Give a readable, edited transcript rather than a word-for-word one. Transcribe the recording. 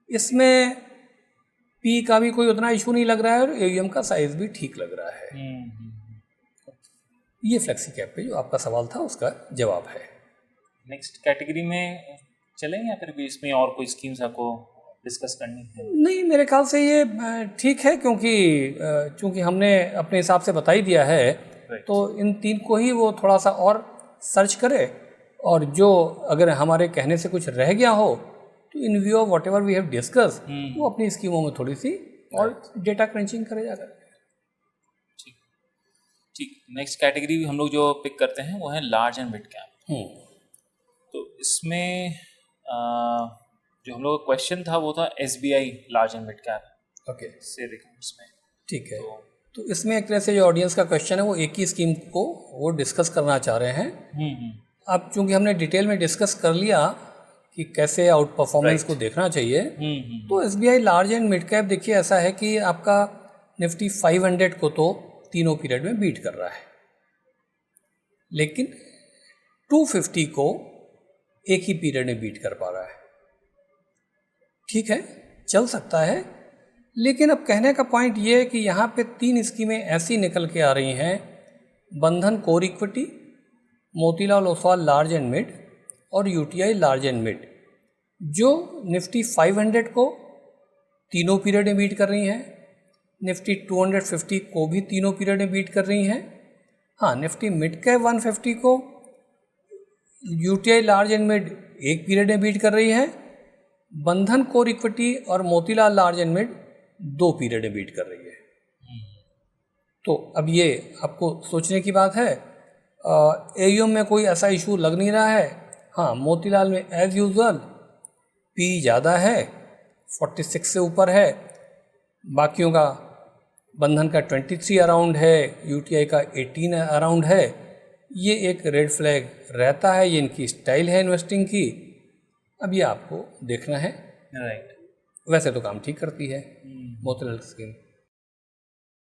इसमें पी का भी कोई उतना इशू नहीं लग रहा है और एयूएम का साइज भी ठीक लग रहा है। ये फ्लेक्सी कैप पे जो आपका सवाल था उसका जवाब है। नेक्स्ट कैटेगरी में चलेंगे या फिर भी इसमें और कोई स्कीम्स आपको डिस्कस करनी है? नहीं, मेरे ख्याल से ये ठीक है, क्योंकि चूँकि हमने अपने हिसाब से बता ही दिया है तो इन 3 को ही वो थोड़ा सा और सर्च करे, और जो अगर हमारे कहने से कुछ रह गया हो तो in view of whatever we have discuss वो अपनी स्कीमों में थोड़ी सी और डेटा क्रंचिंग करे जाकर। ठीक, नेक्स्ट कैटेगरी हम लोग जो पिक करते हैं वो है लार्ज एंड मिड कैप। तो इसमें जो हम लोग का क्वेश्चन था वो था SBI large and mid cap से रिकॉर्ड्स में। ठीक है, तो इसमें एक तरह से जो ऑडियंस का क्वेश्चन है वो एक ही स्कीम को वो डिस्कस करना चाह रहे हैं। अब चूंकि हमने डिटेल में डिस्कस कर लिया कि कैसे आउट परफॉर्मेंस को देखना चाहिए, तो SBI large and mid cap देखिए ऐसा है कि आपका निफ्टी 500 को तो तीनों पीरियड में बीट कर रहा है, लेकिन 250 को एक ही पीरियड में बीट कर पा रहा है। ठीक है, चल सकता है, लेकिन अब कहने का पॉइंट ये है कि यहाँ पे 3 स्कीमें ऐसी निकल के आ रही हैं, बंधन core equity, Motilal Oswal large and mid और UTI लार्ज एंड मिड, जो निफ्टी 500 को तीनों पीरियड में बीट कर रही हैं, निफ्टी 250 को भी तीनों पीरियड में बीट कर रही हैं। हाँ, निफ्टी मिड कैप 150 को UTI लार्ज एंड मिड एक पीरियड में बीट कर रही है, बंधन कोर इक्विटी और Motilal large and mid 2 period में बीट कर रही है। तो अब ये आपको सोचने की बात है। AUM में कोई ऐसा इशू लग नहीं रहा है। हाँ, मोतीलाल में एज यूजुअल पी ज़्यादा है, 46 से ऊपर है, बाकियों का बंधन का 23 अराउंड है, UTI का 18 अराउंड है। ये एक रेड फ्लैग रहता है, ये इनकी स्टाइल है इन्वेस्टिंग की। अब ये आपको देखना है। राइट, वैसे तो काम ठीक करती है मोतीलाल स्कीम।